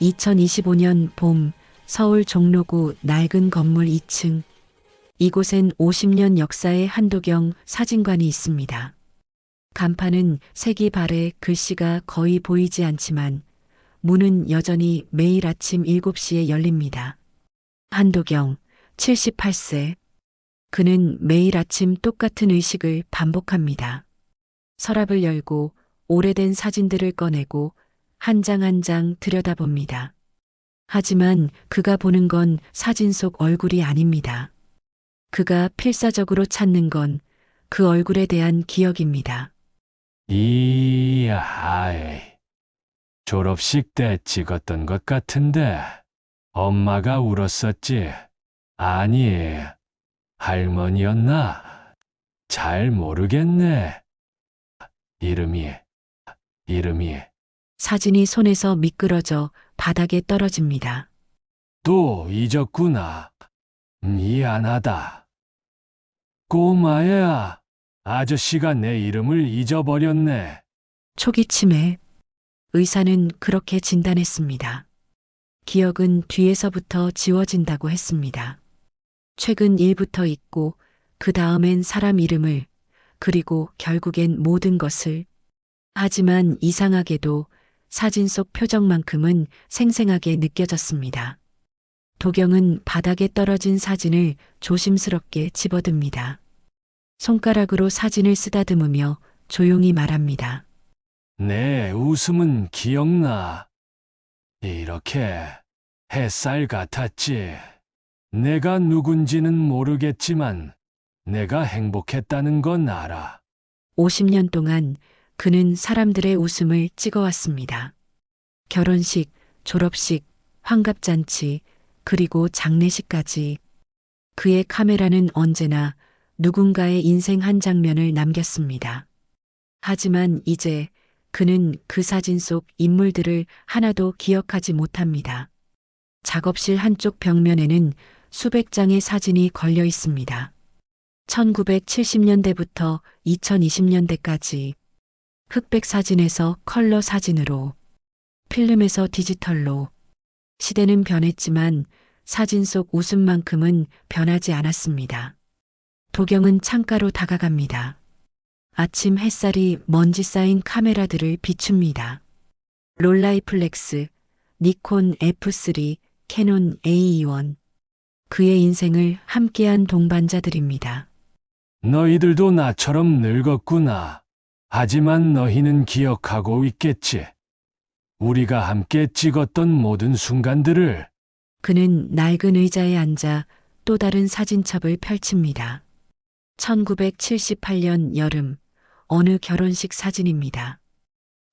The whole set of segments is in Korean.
2025년 봄 서울 종로구 낡은 건물 2층. 이곳엔 50년 역사의 한도경 사진관이 있습니다. 간판은 색이 바래 글씨가 거의 보이지 않지만 문은 여전히 매일 아침 7시에 열립니다. 한도경, 78세. 그는 매일 아침 똑같은 의식을 반복합니다. 서랍을 열고 오래된 사진들을 꺼내고 한 장 한 장 들여다봅니다. 하지만 그가 보는 건 사진 속 얼굴이 아닙니다. 그가 필사적으로 찾는 건 그 얼굴에 대한 기억입니다. 이야, 졸업식 때 찍었던 것 같은데 엄마가 울었었지. 아니, 할머니였나? 잘 모르겠네. 이름이. 사진이 손에서 미끄러져 바닥에 떨어집니다. 또 잊었구나. 미안하다. 꼬마야, 아저씨가 내 이름을 잊어버렸네. 초기 치매. 의사는 그렇게 진단했습니다. 기억은 뒤에서부터 지워진다고 했습니다. 최근 일부터 잊고 그 다음엔 사람 이름을, 그리고 결국엔 모든 것을. 하지만 이상하게도 사진 속 표정만큼은 생생하게 느껴졌습니다. 도경은 바닥에 떨어진 사진을 조심스럽게 집어듭니다. 손가락으로 사진을 쓰다듬으며 조용히 말합니다. 내 웃음은 기억나. 이렇게 햇살 같았지. 내가 누군지는 모르겠지만 내가 행복했다는 건 알아. 50년 동안 그는 사람들의 웃음을 찍어왔습니다. 결혼식, 졸업식, 환갑잔치, 그리고 장례식까지. 그의 카메라는 언제나 누군가의 인생 한 장면을 남겼습니다. 하지만 이제 그는 그 사진 속 인물들을 하나도 기억하지 못합니다. 작업실 한쪽 벽면에는 수백 장의 사진이 걸려 있습니다. 1970년대부터 2020년대까지 흑백 사진에서 컬러 사진으로, 필름에서 디지털로. 시대는 변했지만 사진 속 웃음만큼은 변하지 않았습니다. 도경은 창가로 다가갑니다. 아침 햇살이 먼지 쌓인 카메라들을 비춥니다. 롤라이플렉스, 니콘 F3, 캐논 AE1. 그의 인생을 함께한 동반자들입니다. 너희들도 나처럼 늙었구나. 하지만 너희는 기억하고 있겠지. 우리가 함께 찍었던 모든 순간들을. 그는 낡은 의자에 앉아 또 다른 사진첩을 펼칩니다. 1978년 여름, 어느 결혼식 사진입니다.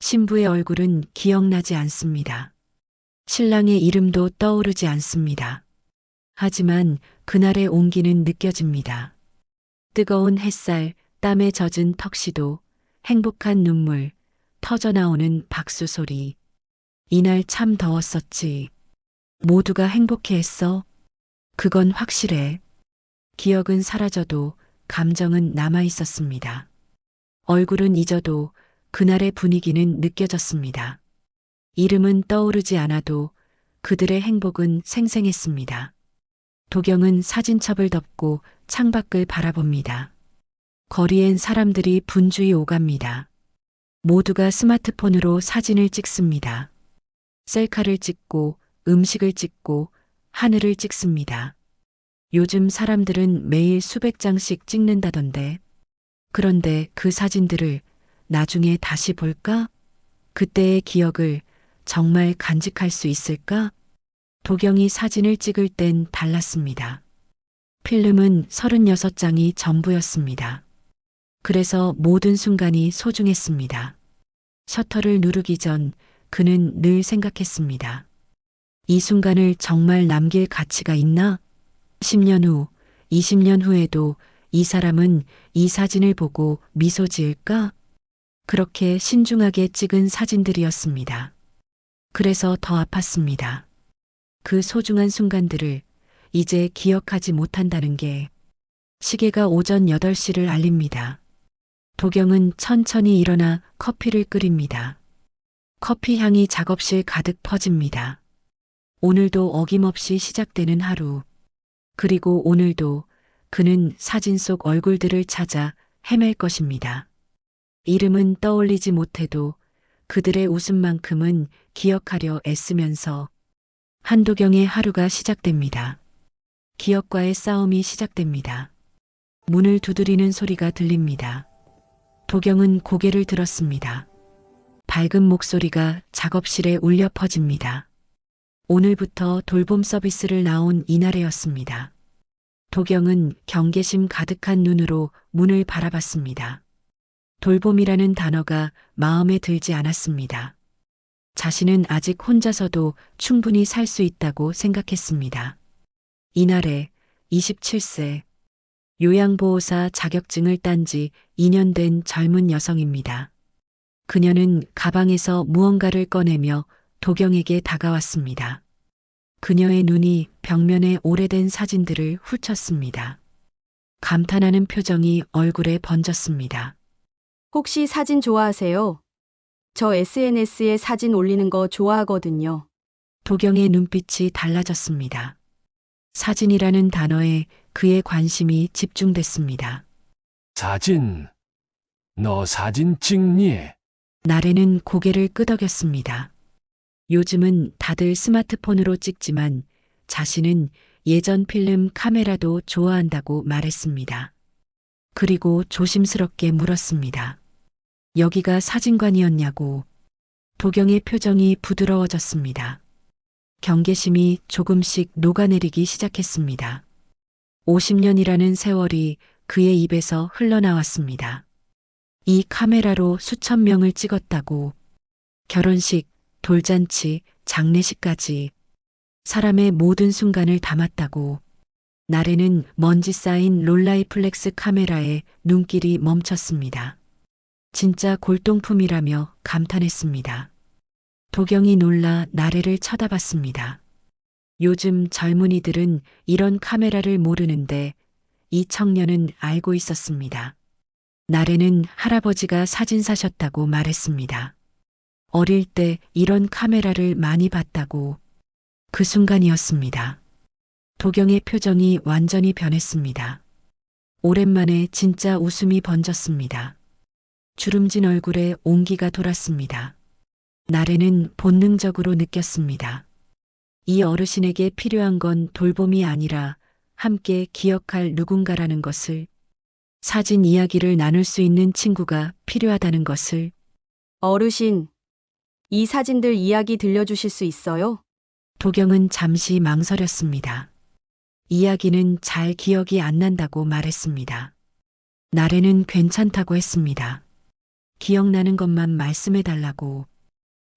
신부의 얼굴은 기억나지 않습니다. 신랑의 이름도 떠오르지 않습니다. 하지만 그날의 온기는 느껴집니다. 뜨거운 햇살, 땀에 젖은 턱시도, 행복한 눈물, 터져나오는 박수 소리. 이날 참 더웠었지. 모두가 행복해했어. 그건 확실해. 기억은 사라져도 감정은 남아 있었습니다. 얼굴은 잊어도 그날의 분위기는 느껴졌습니다. 이름은 떠오르지 않아도 그들의 행복은 생생했습니다. 도경은 사진첩을 덮고 창밖을 바라봅니다. 거리엔 사람들이 분주히 오갑니다. 모두가 스마트폰으로 사진을 찍습니다. 셀카를 찍고 음식을 찍고 하늘을 찍습니다. 요즘 사람들은 매일 수백 장씩 찍는다던데. 그런데 그 사진들을 나중에 다시 볼까? 그때의 기억을 정말 간직할 수 있을까? 도경이 사진을 찍을 땐 달랐습니다. 필름은 36장이 전부였습니다. 그래서 모든 순간이 소중했습니다. 셔터를 누르기 전 그는 늘 생각했습니다. 이 순간을 정말 남길 가치가 있나? 10년 후, 20년 후에도 이 사람은 이 사진을 보고 미소 지을까? 그렇게 신중하게 찍은 사진들이었습니다. 그래서 더 아팠습니다. 그 소중한 순간들을 이제 기억하지 못한다는 게. 시계가 오전 8시를 알립니다. 도경은 천천히 일어나 커피를 끓입니다. 커피 향이 작업실 가득 퍼집니다. 오늘도 어김없이 시작되는 하루. 그리고 오늘도 그는 사진 속 얼굴들을 찾아 헤맬 것입니다. 이름은 떠올리지 못해도 그들의 웃음만큼은 기억하려 애쓰면서 한도경의 하루가 시작됩니다. 기억과의 싸움이 시작됩니다. 문을 두드리는 소리가 들립니다. 도경은 고개를 들었습니다. 밝은 목소리가 작업실에 울려 퍼집니다. 오늘부터 돌봄 서비스를 나온 이날이었습니다. 도경은 경계심 가득한 눈으로 문을 바라봤습니다. 돌봄이라는 단어가 마음에 들지 않았습니다. 자신은 아직 혼자서도 충분히 살 수 있다고 생각했습니다. 이날에 27세, 요양보호사 자격증을 딴 지 2년 된 젊은 여성입니다. 그녀는 가방에서 무언가를 꺼내며 도경에게 다가왔습니다. 그녀의 눈이 벽면의 오래된 사진들을 훑었습니다. 감탄하는 표정이 얼굴에 번졌습니다. 혹시 사진 좋아하세요? 저 SNS에 사진 올리는 거 좋아하거든요. 도경의 눈빛이 달라졌습니다. 사진이라는 단어에 그의 관심이 집중됐습니다. 사진. 너 사진 찍니? 나래는 고개를 끄덕였습니다. 요즘은 다들 스마트폰으로 찍지만 자신은 예전 필름 카메라도 좋아한다고 말했습니다. 그리고 조심스럽게 물었습니다. 여기가 사진관이었냐고. 도경의 표정이 부드러워졌습니다. 경계심이 조금씩 녹아내리기 시작했습니다. 50년이라는 세월이 그의 입에서 흘러나왔습니다. 이 카메라로 수천 명을 찍었다고. 결혼식, 돌잔치, 장례식까지 사람의 모든 순간을 담았다고. 나래는 먼지 쌓인 롤라이플렉스 카메라에 눈길이 멈췄습니다. 진짜 골동품이라며 감탄했습니다. 도경이 놀라 나래를 쳐다봤습니다. 요즘 젊은이들은 이런 카메라를 모르는데 이 청년은 알고 있었습니다. 나래는 할아버지가 사진 사셨다고 말했습니다. 어릴 때 이런 카메라를 많이 봤다고. 그 순간이었습니다. 도경의 표정이 완전히 변했습니다. 오랜만에 진짜 웃음이 번졌습니다. 주름진 얼굴에 온기가 돌았습니다. 나래는 본능적으로 느꼈습니다. 이 어르신에게 필요한 건 돌봄이 아니라 함께 기억할 누군가라는 것을, 사진 이야기를 나눌 수 있는 친구가 필요하다는 것을. 어르신, 이 사진들 이야기 들려주실 수 있어요? 도경은 잠시 망설였습니다. 이야기는 잘 기억이 안 난다고 말했습니다. 나래는 괜찮다고 했습니다. 기억나는 것만 말씀해달라고.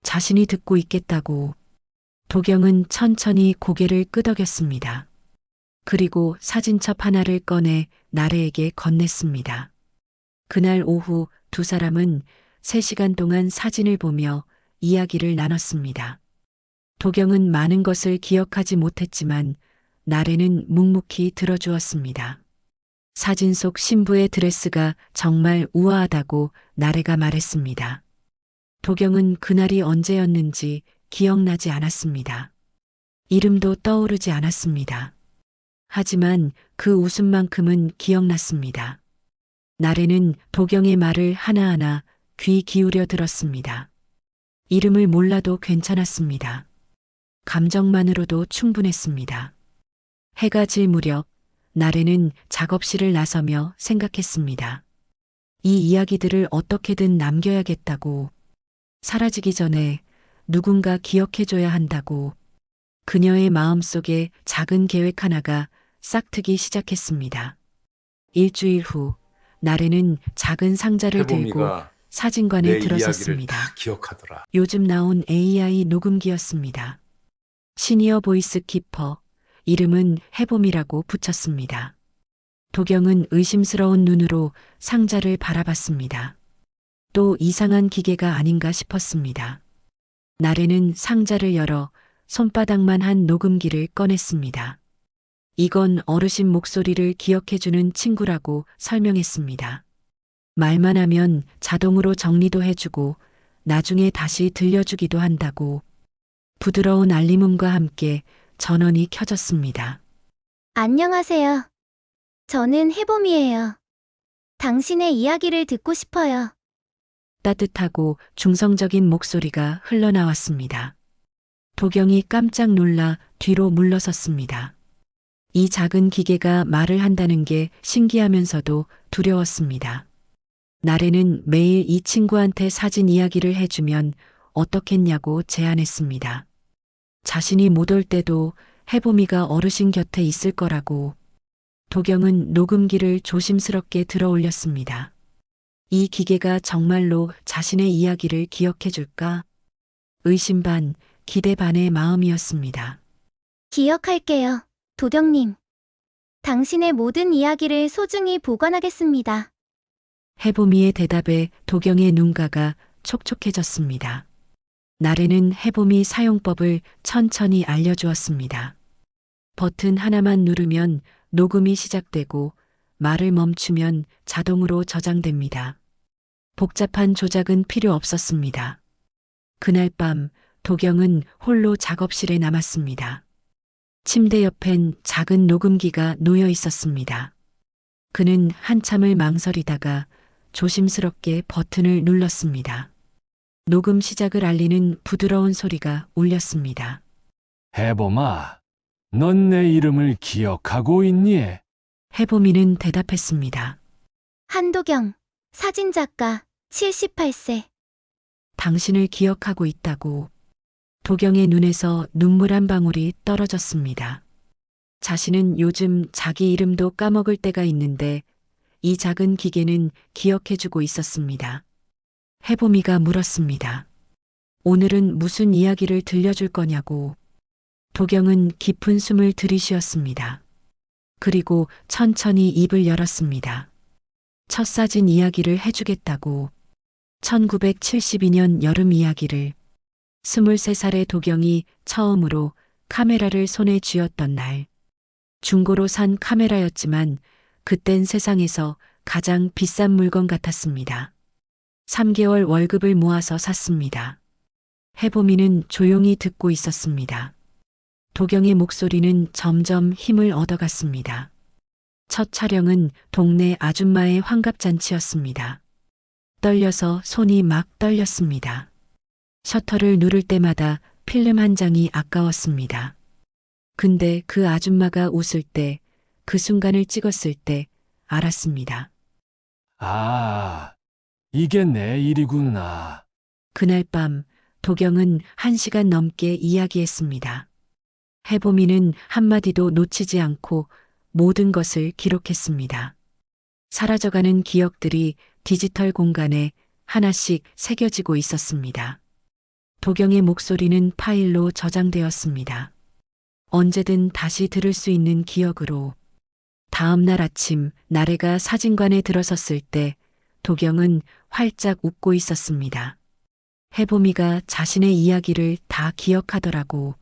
자신이 듣고 있겠다고. 도경은 천천히 고개를 끄덕였습니다. 그리고 사진첩 하나를 꺼내 나래에게 건넸습니다. 그날 오후 두 사람은 3시간 동안 사진을 보며 이야기를 나눴습니다. 도경은 많은 것을 기억하지 못했지만 나래는 묵묵히 들어주었습니다. 사진 속 신부의 드레스가 정말 우아하다고 나래가 말했습니다. 도경은 그날이 언제였는지 기억나지 않았습니다. 이름도 떠오르지 않았습니다. 하지만 그 웃음만큼은 기억났습니다. 나래는 도경의 말을 하나하나 귀 기울여 들었습니다. 이름을 몰라도 괜찮았습니다. 감정만으로도 충분했습니다. 해가 질 무렵 나래는 작업실을 나서며 생각했습니다. 이 이야기들을 어떻게든 남겨야겠다고. 사라지기 전에 누군가 기억해줘야 한다고. 그녀의 마음속에 작은 계획 하나가 싹트기 시작했습니다. 일주일 후 나래는 작은 상자를 들고 해봄이가 사진관에 내 이야기를 들어섰습니다. 다 기억하더라. 요즘 나온 AI 녹음기였습니다. 시니어 보이스 키퍼, 이름은 해봄이라고 붙였습니다. 도경은 의심스러운 눈으로 상자를 바라봤습니다. 또 이상한 기계가 아닌가 싶었습니다. 나래는 상자를 열어 손바닥만 한 녹음기를 꺼냈습니다. 이건 어르신 목소리를 기억해주는 친구라고 설명했습니다. 말만 하면 자동으로 정리도 해주고 나중에 다시 들려주기도 한다고. 부드러운 알림음과 함께 전원이 켜졌습니다. 안녕하세요. 저는 해봄이에요. 당신의 이야기를 듣고 싶어요. 따뜻하고 중성적인 목소리가 흘러나왔습니다. 도경이 깜짝 놀라 뒤로 물러섰습니다. 이 작은 기계가 말을 한다는 게 신기하면서도 두려웠습니다. 나래는 매일 이 친구한테 사진 이야기를 해주면 어떻겠냐고 제안했습니다. 자신이 못 올 때도 해봄이가 어르신 곁에 있을 거라고. 도경은 녹음기를 조심스럽게 들어 올렸습니다. 이 기계가 정말로 자신의 이야기를 기억해 줄까? 의심 반, 기대 반의 마음이었습니다. 기억할게요, 도경님. 당신의 모든 이야기를 소중히 보관하겠습니다. 해봄이의 대답에 도경의 눈가가 촉촉해졌습니다. 나래는 해봄이 사용법을 천천히 알려주었습니다. 버튼 하나만 누르면 녹음이 시작되고 말을 멈추면 자동으로 저장됩니다. 복잡한 조작은 필요 없었습니다. 그날 밤 도경은 홀로 작업실에 남았습니다. 침대 옆엔 작은 녹음기가 놓여 있었습니다. 그는 한참을 망설이다가 조심스럽게 버튼을 눌렀습니다. 녹음 시작을 알리는 부드러운 소리가 울렸습니다. 해봄아, 넌 내 이름을 기억하고 있니? 해봄이는 대답했습니다. 한도경, 사진작가, 78세. 당신을 기억하고 있다고. 도경의 눈에서 눈물 한 방울이 떨어졌습니다. 자신은 요즘 자기 이름도 까먹을 때가 있는데 이 작은 기계는 기억해주고 있었습니다. 해봄이가 물었습니다. 오늘은 무슨 이야기를 들려줄 거냐고. 도경은 깊은 숨을 들이쉬었습니다. 그리고 천천히 입을 열었습니다. 첫 사진 이야기를 해주겠다고. 1972년 여름 이야기를. 23살의 도경이 처음으로 카메라를 손에 쥐었던 날. 중고로 산 카메라였지만 그땐 세상에서 가장 비싼 물건 같았습니다. 3개월 월급을 모아서 샀습니다. 해봄이는 조용히 듣고 있었습니다. 도경의 목소리는 점점 힘을 얻어갔습니다. 첫 촬영은 동네 아줌마의 환갑잔치였습니다. 떨려서 손이 막 떨렸습니다. 셔터를 누를 때마다 필름 한 장이 아까웠습니다. 근데 그 아줌마가 웃을 때, 그 순간을 찍었을 때 알았습니다. 아, 이게 내 일이구나. 그날 밤 도경은 1시간 넘게 이야기했습니다. 해봄이는 한마디도 놓치지 않고 모든 것을 기록했습니다. 사라져가는 기억들이 디지털 공간에 하나씩 새겨지고 있었습니다. 도경의 목소리는 파일로 저장되었습니다. 언제든 다시 들을 수 있는 기억으로. 다음 날 아침 나래가 사진관에 들어섰을 때 도경은 활짝 웃고 있었습니다. 해봄이가 자신의 이야기를 다 기억하더라고.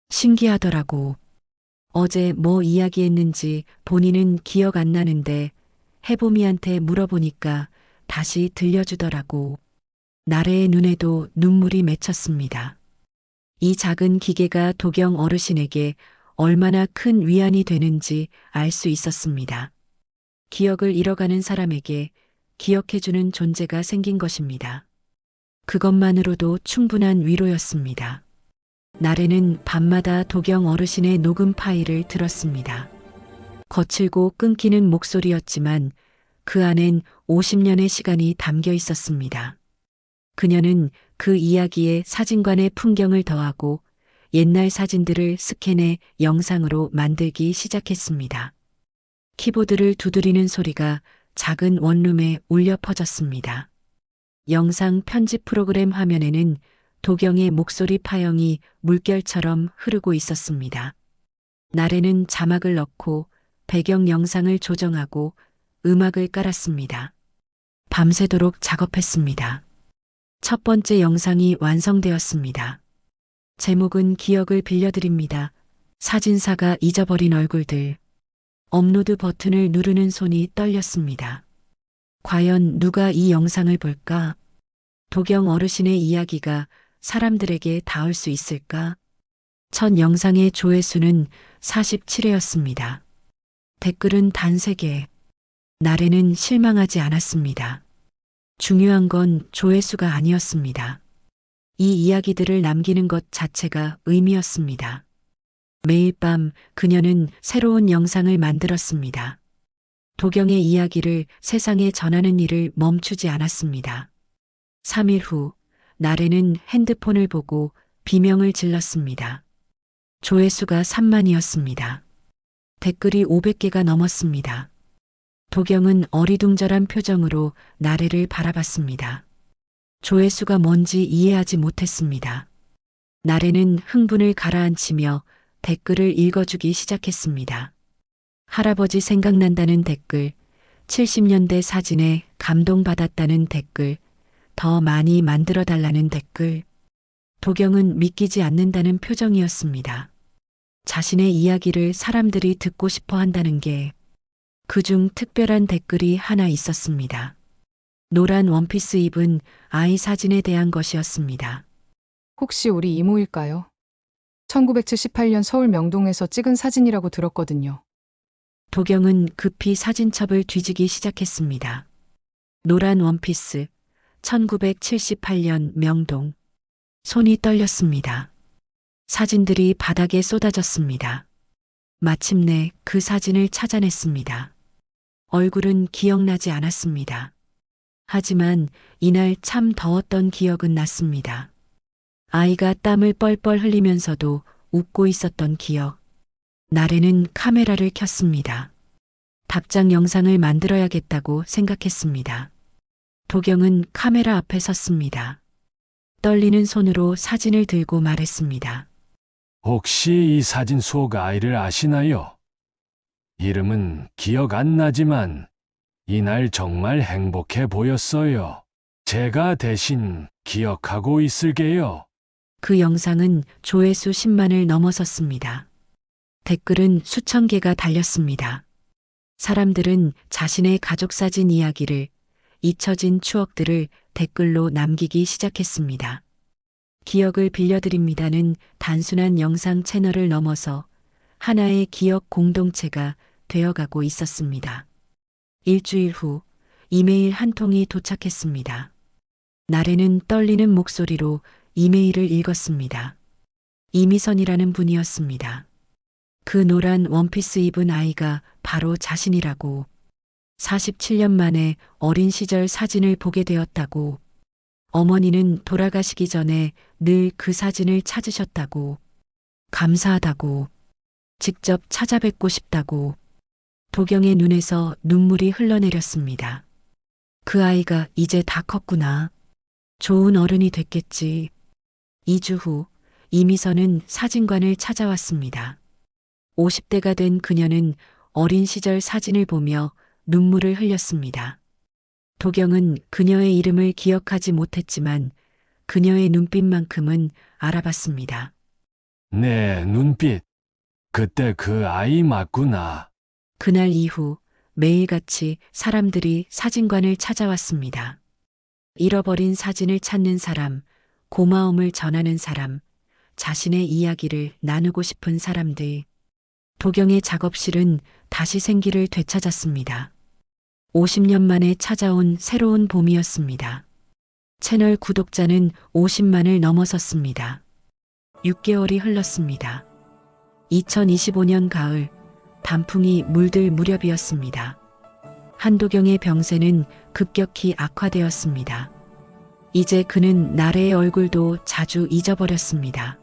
신기하더라고. 어제 뭐 이야기했는지 본인은 기억 안 나는데 해봄이한테 물어보니까 다시 들려주더라고. 나래의 눈에도 눈물이 맺혔습니다. 이 작은 기계가 도경 어르신에게 얼마나 큰 위안이 되는지 알 수 있었습니다. 기억을 잃어가는 사람에게 기억해주는 존재가 생긴 것입니다. 그것만으로도 충분한 위로였습니다. 나래는 밤마다 도경 어르신의 녹음 파일을 들었습니다. 거칠고 끊기는 목소리였지만 그 안엔 50년의 시간이 담겨 있었습니다. 그녀는 그 이야기에 사진관의 풍경을 더하고 옛날 사진들을 스캔해 영상으로 만들기 시작했습니다. 키보드를 두드리는 소리가 작은 원룸에 울려 퍼졌습니다. 영상 편집 프로그램 화면에는 도경의 목소리 파형이 물결처럼 흐르고 있었습니다. 나래는 자막을 넣고 배경 영상을 조정하고 음악을 깔았습니다. 밤새도록 작업했습니다. 첫 번째 영상이 완성되었습니다. 제목은 기억을 빌려드립니다. 사진사가 잊어버린 얼굴들. 업로드 버튼을 누르는 손이 떨렸습니다. 과연 누가 이 영상을 볼까? 도경 어르신의 이야기가 사람들에게 닿을 수 있을까? 첫 영상의 조회수는 47회였습니다. 댓글은 단 3개. 나래는 실망하지 않았습니다. 중요한 건 조회수가 아니었습니다. 이 이야기들을 남기는 것 자체가 의미였습니다. 매일 밤 그녀는 새로운 영상을 만들었습니다. 도경의 이야기를 세상에 전하는 일을 멈추지 않았습니다. 3일 후, 나래는 핸드폰을 보고 비명을 질렀습니다. 조회수가 3만이었습니다. 댓글이 500개가 넘었습니다. 도경은 어리둥절한 표정으로 나래를 바라봤습니다. 조회수가 뭔지 이해하지 못했습니다. 나래는 흥분을 가라앉히며 댓글을 읽어주기 시작했습니다. 할아버지 생각난다는 댓글, 70년대 사진에 감동받았다는 댓글, 더 많이 만들어달라는 댓글. 도경은 믿기지 않는다는 표정이었습니다. 자신의 이야기를 사람들이 듣고 싶어 한다는 게 그중 특별한 댓글이 하나 있었습니다. 노란 원피스 입은 아이 사진에 대한 것이었습니다. 혹시 우리 이모일까요? 1978년 서울 명동에서 찍은 사진이라고 들었거든요. 도경은 급히 사진첩을 뒤지기 시작했습니다. 노란 원피스, 1978년 명동. 손이 떨렸습니다. 사진들이 바닥에 쏟아졌습니다. 마침내 그 사진을 찾아냈습니다. 얼굴은 기억나지 않았습니다. 하지만 이날 참 더웠던 기억은 났습니다. 아이가 땀을 뻘뻘 흘리면서도 웃고 있었던 기억. 나래는 카메라를 켰습니다. 답장 영상을 만들어야겠다고 생각했습니다. 도경은 카메라 앞에 섰습니다. 떨리는 손으로 사진을 들고 말했습니다. 혹시 이 사진 속 아이를 아시나요? 이름은 기억 안 나지만 이날 정말 행복해 보였어요. 제가 대신 기억하고 있을게요. 그 영상은 조회수 10만을 넘어섰습니다. 댓글은 수천 개가 달렸습니다. 사람들은 자신의 가족 사진 이야기를, 잊혀진 추억들을 댓글로 남기기 시작했습니다. 기억을 빌려드립니다는 단순한 영상 채널을 넘어서 하나의 기억 공동체가 되어가고 있었습니다. 일주일 후 이메일 한 통이 도착했습니다. 나래는 떨리는 목소리로 이메일을 읽었습니다. 이미선이라는 분이었습니다. 그 노란 원피스 입은 아이가 바로 자신이라고, 47년 만에 어린 시절 사진을 보게 되었다고, 어머니는 돌아가시기 전에 늘 그 사진을 찾으셨다고, 감사하다고, 직접 찾아뵙고 싶다고. 도경의 눈에서 눈물이 흘러내렸습니다. 그 아이가 이제 다 컸구나. 좋은 어른이 됐겠지. 2주 후 이미선은 사진관을 찾아왔습니다. 50대가 된 그녀는 어린 시절 사진을 보며 눈물을 흘렸습니다. 도경은 그녀의 이름을 기억하지 못했지만 그녀의 눈빛만큼은 알아봤습니다. 내 눈빛. 그때 그 아이 맞구나. 그날 이후 매일같이 사람들이 사진관을 찾아왔습니다. 잃어버린 사진을 찾는 사람, 고마움을 전하는 사람, 자신의 이야기를 나누고 싶은 사람들. 도경의 작업실은 다시 생기를 되찾았습니다. 50년 만에 찾아온 새로운 봄이었습니다. 채널 구독자는 50만을 넘어섰습니다. 6개월이 흘렀습니다. 2025년 가을, 단풍이 물들 무렵이었습니다. 한도경의 병세는 급격히 악화되었습니다. 이제 그는 나래의 얼굴도 자주 잊어버렸습니다.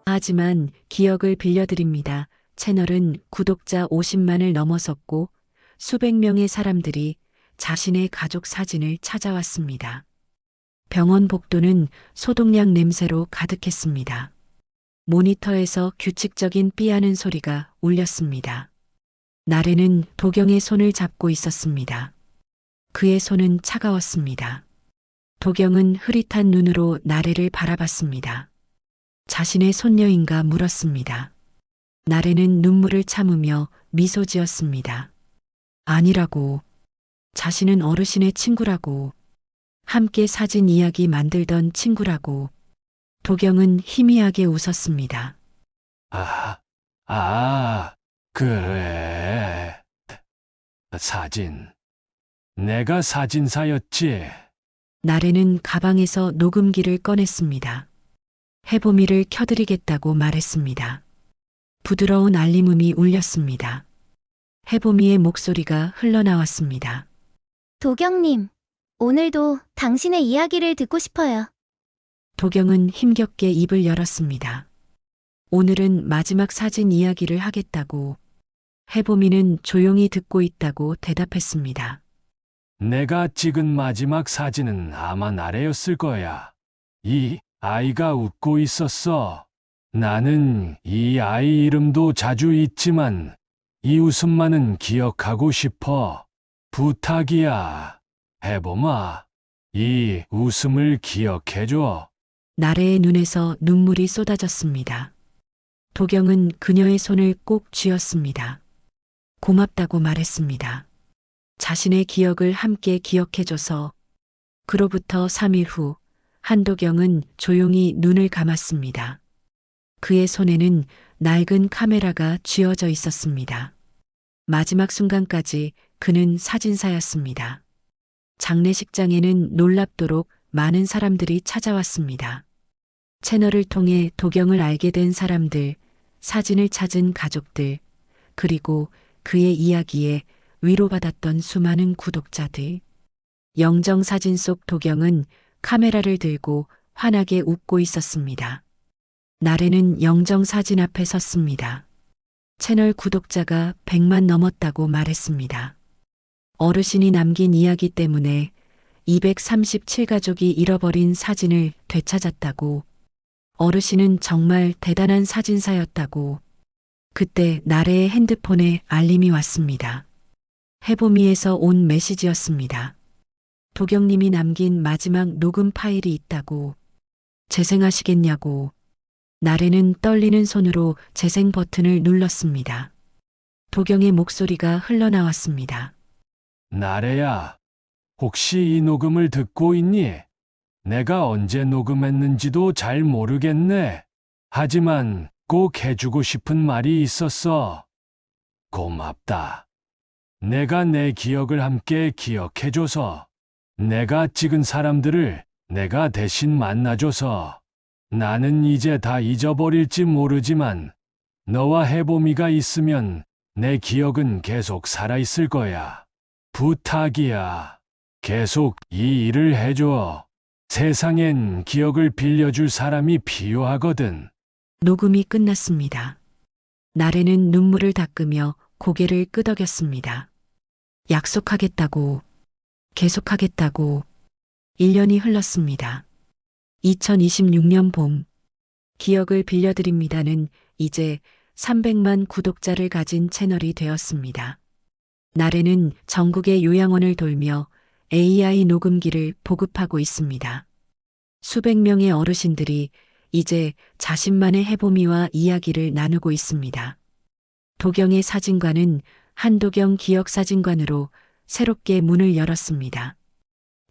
하지만 기억을 빌려드립니다. 채널은 구독자 50만을 넘어섰고 수백 명의 사람들이 자신의 가족 사진을 찾아왔습니다. 병원 복도는 소독약 냄새로 가득했습니다. 모니터에서 규칙적인 삐하는 소리가 울렸습니다. 나래는 도경의 손을 잡고 있었습니다. 그의 손은 차가웠습니다. 도경은 흐릿한 눈으로 나래를 바라봤습니다. 자신의 손녀인가 물었습니다. 나래는 눈물을 참으며 미소 지었습니다. 아니라고. 자신은 어르신의 친구라고. 함께 사진 이야기 만들던 친구라고. 도경은 희미하게 웃었습니다. 그래. 사진. 내가 사진사였지. 나래는 가방에서 녹음기를 꺼냈습니다. 해보미를 켜드리겠다고 말했습니다. 부드러운 알림음이 울렸습니다. 해보미의 목소리가 흘러나왔습니다. 도경님, 오늘도 당신의 이야기를 듣고 싶어요. 도경은 힘겹게 입을 열었습니다. 오늘은 마지막 사진 이야기를 하겠다고. 해보미는 조용히 듣고 있다고 대답했습니다. 내가 찍은 마지막 사진은 아마 나래였을 거야. 이 아이가 웃고 있었어. 나는 이 아이 이름도 자주 잊지만 이 웃음만은 기억하고 싶어. 부탁이야. 해보마. 이 웃음을 기억해줘. 나래의 눈에서 눈물이 쏟아졌습니다. 도경은 그녀의 손을 꼭 쥐었습니다. 고맙다고 말했습니다. 자신의 기억을 함께 기억해줘서. 그로부터 3일 후 한도경은 조용히 눈을 감았습니다. 그의 손에는 낡은 카메라가 쥐어져 있었습니다. 마지막 순간까지 그는 사진사였습니다. 장례식장에는 놀랍도록 많은 사람들이 찾아왔습니다. 채널을 통해 도경을 알게 된 사람들, 사진을 찾은 가족들, 그리고 그의 이야기에 위로받았던 수많은 구독자들. 영정사진 속 도경은 카메라를 들고 환하게 웃고 있었습니다. 나래는 영정사진 앞에 섰습니다. 채널 구독자가 100만 넘었다고 말했습니다. 어르신이 남긴 이야기 때문에 237가족이 잃어버린 사진을 되찾았다고. 어르신은 정말 대단한 사진사였다고. 그때 나래의 핸드폰에 알림이 왔습니다. 해보미에서 온 메시지였습니다. 도경님이 남긴 마지막 녹음 파일이 있다고. 재생하시겠냐고. 나래는 떨리는 손으로 재생 버튼을 눌렀습니다. 도경의 목소리가 흘러나왔습니다. 나래야, 혹시 이 녹음을 듣고 있니? 내가 언제 녹음했는지도 잘 모르겠네. 하지만 꼭 해주고 싶은 말이 있었어. 고맙다. 내가 내 기억을 함께 기억해줘서. 내가 찍은 사람들을 내가 대신 만나줘서. 나는 이제 다 잊어버릴지 모르지만 너와 해보미가 있으면 내 기억은 계속 살아있을 거야. 부탁이야. 계속 이 일을 해줘. 세상엔 기억을 빌려줄 사람이 필요하거든. 녹음이 끝났습니다. 나래는 눈물을 닦으며 고개를 끄덕였습니다. 약속하겠다고. 계속하겠다고. 1년이 흘렀습니다. 2026년 봄. 기억을 빌려드립니다는 이제 300만 구독자를 가진 채널이 되었습니다. 나래는 전국의 요양원을 돌며 AI 녹음기를 보급하고 있습니다. 수백 명의 어르신들이 이제 자신만의 해보미와 이야기를 나누고 있습니다. 도경의 사진관은 한도경 기억사진관으로 새롭게 문을 열었습니다.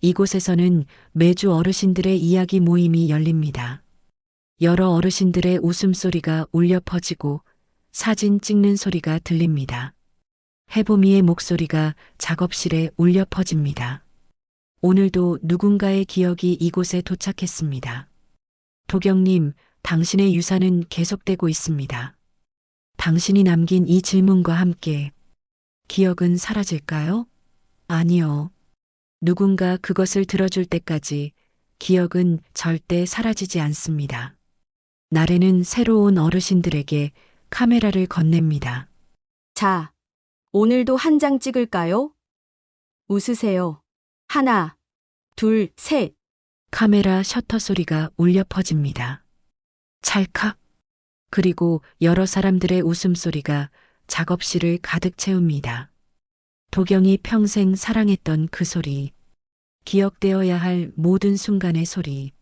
이곳에서는 매주 어르신들의 이야기 모임이 열립니다. 여러 어르신들의 웃음소리가 울려 퍼지고 사진 찍는 소리가 들립니다. 해보미의 목소리가 작업실에 울려 퍼집니다. 오늘도 누군가의 기억이 이곳에 도착했습니다. 도경님, 당신의 유산은 계속되고 있습니다. 당신이 남긴 이 질문과 함께 기억은 사라질까요? 아니요. 누군가 그것을 들어줄 때까지 기억은 절대 사라지지 않습니다. 나래는 새로운 어르신들에게 카메라를 건넵니다. 자, 오늘도 한 장 찍을까요? 웃으세요. 하나, 둘, 셋. 카메라 셔터 소리가 울려 퍼집니다. 찰칵. 그리고 여러 사람들의 웃음소리가 작업실을 가득 채웁니다. 도경이 평생 사랑했던 그 소리. 기억되어야 할 모든 순간의 소리.